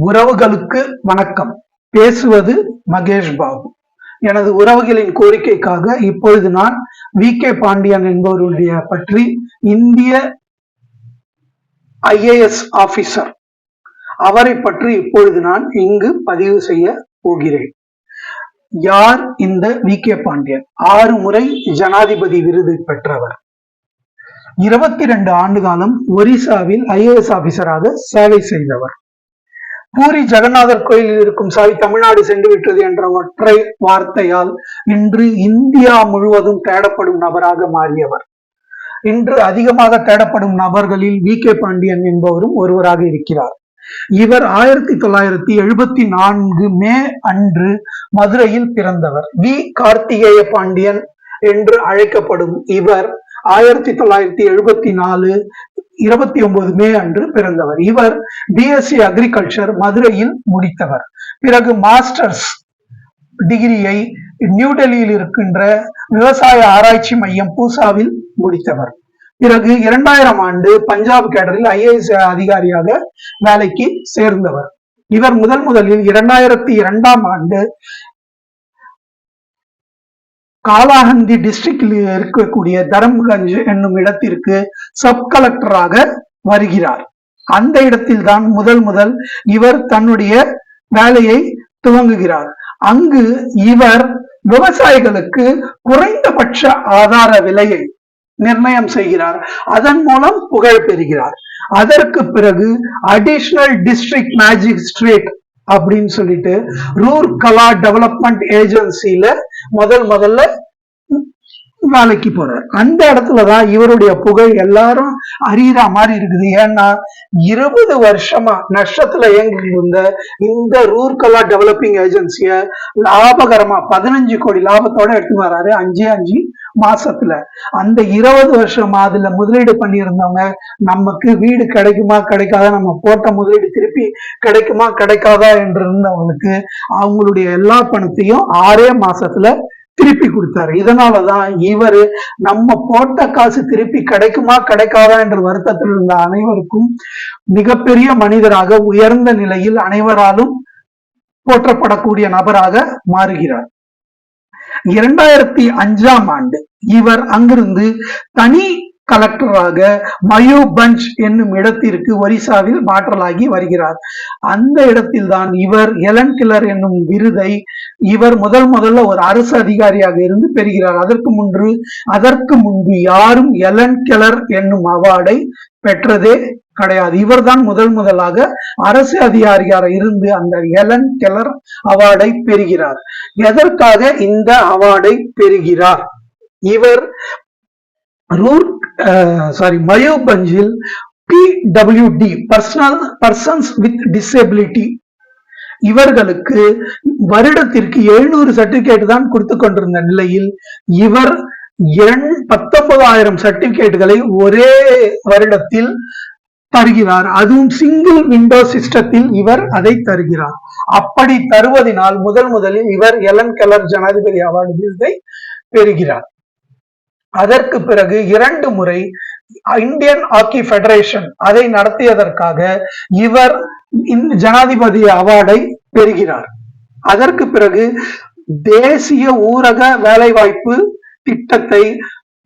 உறவுகளுக்கு வணக்கம். பேசுவது மகேஷ் பாபு. எனது உறவுகளின் கோரிக்கைக்காக இப்பொழுது நான் வி.கே. பாண்டியன் என்பவருடைய பற்றி இந்திய IAS ஆபீசர் அவரை பற்றி இப்பொழுது நான் இங்கு பதிவு செய்ய போகிறேன். யார் இந்த வி.கே. பாண்டியன்? 6 முறை ஜனாதிபதி விருது பெற்றவர். 22 ஆண்டு காலம் ஒரிசாவில் IAS ஆபீசராக சேவை செய்தவர். பூரி ஜெகநாதர் கோயிலில் இருக்கும் சாவி தமிழ்நாடு சென்று விட்டது என்ற ஒற்றை வார்த்தையால் இன்று இந்தியா முழுவதும் தேடப்படும் நபராக மாறியவர். இன்று அதிகமாக தேடப்படும் நபர்களில் வி.கே. பாண்டியன் என்பவரும் ஒருவராக இருக்கிறார். இவர் 1974 மே அன்று மதுரையில் பிறந்தவர். வி. கார்த்திகேய பாண்டியன் என்று அழைக்கப்படும் இவர் 1974 29 மே அன்று பிறந்தவர். இவர் BSc அக்ரிகல்ச்சர் மதுரையில் முடித்தவர். பிறகு மாஸ்டர்ஸ் டிகிரியை நியூ டெல்லியில் இருக்கின்ற விவசாய ஆராய்ச்சி மையம் பூசாவில் முடித்தவர். பிறகு 2000 ஆண்டு பஞ்சாப் கேடரில் IAS அதிகாரியாக வேலைக்கு சேர்ந்தவர். இவர் முதலில் 2002 ஆண்டு காலாஹந்தி டிஸ்ட்ரிக்டில் இருக்கக்கூடிய தரம்கஞ்ச் என்னும் இடத்திற்கு சப் கலெக்டராக வருகிறார். அந்த இடத்தில் தான் முதல் இவர் தன்னுடைய வேலையை துவங்குகிறார். அங்கு இவர் விவசாயிகளுக்கு குறைந்தபட்ச ஆதார விலையை நிர்ணயம் செய்கிறார். அதன் மூலம் புகழ் பெறுகிறார். அதற்கு பிறகு அடிஷனல் டிஸ்ட்ரிக்ட் மேஜிஸ்ட்ரேட் அப்படின்னு சொல்லிட்டு ரூர்கலா டெவலப்மெண்ட் ஏஜென்சில முதல்ல வேலைக்கு போறார். அந்த இடத்துலதான் இவருடைய புகழ் எல்லாரும் அறிகிற மாதிரி இருக்குது. ஏன்னா 20 வருஷமா நஷ்டத்துல இயங்கி இருந்த இந்த ரூர்கலா டெவலப்பிங் ஏஜென்சிய லாபகரமா 15 கோடி லாபத்தோட எடுத்து வர்றாரு 5 மாசத்துல. அந்த 20 வருஷமா அதுல முதலீடு பண்ணியிருந்தவங்க நமக்கு வீடு கிடைக்குமா கிடைக்காதா, நம்ம போட்ட முதலீடு திருப்பி கிடைக்குமா கிடைக்காதா என்று இருந்தவங்களுக்கு அவங்களுடைய எல்லா பணத்தையும் 6 மாசத்துல திருப்பி கொடுத்தாரு. இதனாலதான் இவரு நம்ம போட்ட காசு திருப்பி கிடைக்குமா கிடைக்காதா என்ற வருத்தத்தில் இருந்த அனைவருக்கும் மிகப்பெரிய மனிதராக உயர்ந்த நிலையில் அனைவராலும் போற்றப்படக்கூடிய நபராக மாறுகிறார். 2005 ஆண்டு இவர் அங்கிருந்து தனி கலெக்டராக மயூபஞ்ச் என்னும் இடத்திற்கு ஒரிசாவில் மாற்றலாகி வருகிறார். அந்த இடத்தில் தான் இவர் எலன் கில்லர் என்னும் விருதை இவர் முதல்ல ஒரு அரசு அதிகாரியாக இருந்து பெறுகிறார். அதற்கு முன்பு யாரும் எலன் கில்லர் என்னும் அவார்டை பெற்றதே கிடையாது. இவர் தான் முதலாக அரசு அதிகாரியாக இருந்து அந்த எலன் கில்லர் அவார்டை பெறுகிறார். எதற்காக இந்த அவார்டை பெறுகிறார்? இவர் மயூபஞ்சில் PWD பர்சன்ஸ் வித் டிசபிலிட்டி இவர்களுக்கு வருடத்திற்கு 700 சர்டிபிகேட் தான் கொடுத்து கொண்டிருந்த நிலையில் இவர் 19,000 சர்டிபிகேட்டுகளை ஒரே வருடத்தில் தருகிறார். அதுவும் சிங்கிள் விண்டோ சிஸ்டத்தில் இவர் அதை தருகிறார். அப்படி தருவதனால் முதலில் இவர் எலன் கில்லர் ஜனாதிபதி அவார்டு விருதை பெறுகிறார். அதற்கு பிறகு 2 முறை இந்தியன் ஹாக்கி பெடரேஷன் அதை நடத்தியதற்காக இவர் ஜனாதிபதி அவார்டை பெறுகிறார். அதற்கு பிறகு தேசிய ஊரக வேலைவாய்ப்பு திட்டத்தை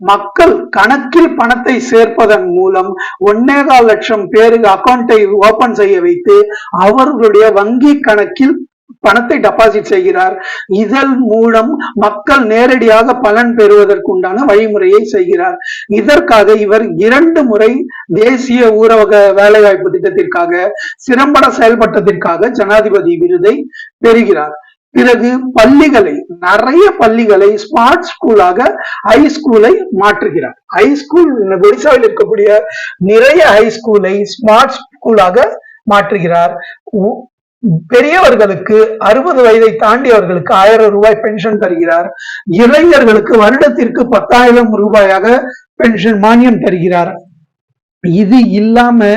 மக்கள் கணக்கில் பணத்தை சேர்ப்பதன் மூலம் 1.25 லட்சம் பேருக்கு அக்கௌண்டை ஓபன் செய்ய வைத்து அவர்களுடைய வங்கி கணக்கில் பணத்தை டெபாசிட் செய்கிறார். இதன் மூலம் மக்கள் நேரடியாக பலன் பெறுவதற்குண்டான வழிமுறையை செய்கிறார். இதற்காக இவர் 2 முறை தேசிய ஊரக வேலைவாய்ப்பு திட்டத்திற்காக சிறம்பட செயல்பட்டதற்காக ஜனாதிபதி விருதை பெறுகிறார். பிறகு நிறைய பள்ளிகளை ஸ்மார்ட் ஸ்கூலாக ஹைஸ்கூலை மாற்றுகிறார். ஹைஸ்கூல் ஒடிசாவில் இருக்கக்கூடிய நிறைய ஹைஸ்கூலை ஸ்மார்ட் ஸ்கூலாக மாற்றுகிறார். பெரியவர்களுக்கு 60 வயதை தாண்டியவர்களுக்கு 1000 ரூபாய் பென்ஷன் தருகிறார். இளைஞர்களுக்கு வருடத்திற்கு 10,000 ரூபாயாக பென்ஷன் மானியம் தருகிறார். இது இல்லாம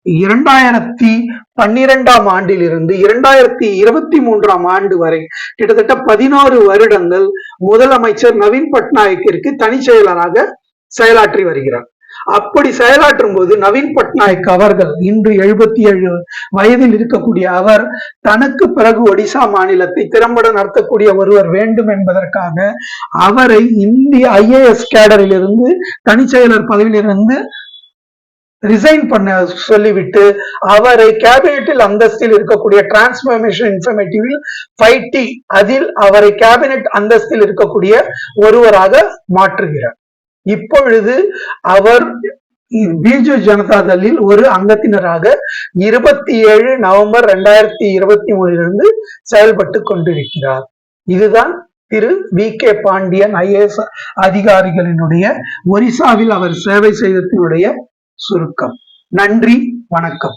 2012 ஆண்டிலிருந்து 2023 ஆண்டு வரை கிட்டத்தட்ட 11 வருடங்கள் முதலமைச்சர் நவீன் பட்நாயக்கிற்கு தனி செயலராக செயலாற்றி வருகிறார். அப்படி செயலாற்றும் போது நவீன் பட்நாயக் அவர்கள் இன்று 77 வயதில் இருக்கக்கூடிய அவர் தனக்கு பிறகு ஒடிசா மாநிலத்தை திறம்பட நடத்தக்கூடிய ஒருவர் வேண்டும் என்பதற்காக அவரை இந்திய IAS கேடரில் இருந்து தனி செயலர் பதவியிலிருந்து ரிசைன் பண்ண சொல்லிவிட்டு அவரை கேபினெட்டில் அந்தஸ்தில் இருக்கக்கூடிய டிரான்ஸ்பர்மேஷன் இன்ஃபர்மேட்டிவில் 5T அதில் அவரை கேபினெட் அந்தஸ்தில் இருக்கக்கூடிய ஒருவராக மாற்றுகிறார். இப்பொழுது அவர் பிஜு ஜனதா தளில் ஒரு அங்கத்தினராக 27 நவம்பர் 2023 செயல்பட்டு கொண்டிருக்கிறார். இதுதான் திரு VK பாண்டியன் IAS அதிகாரிகளினுடைய ஒரிசாவில் அவர் சேவை செய்ததனுடைய சுருக்கம். நன்றி, வணக்கம்.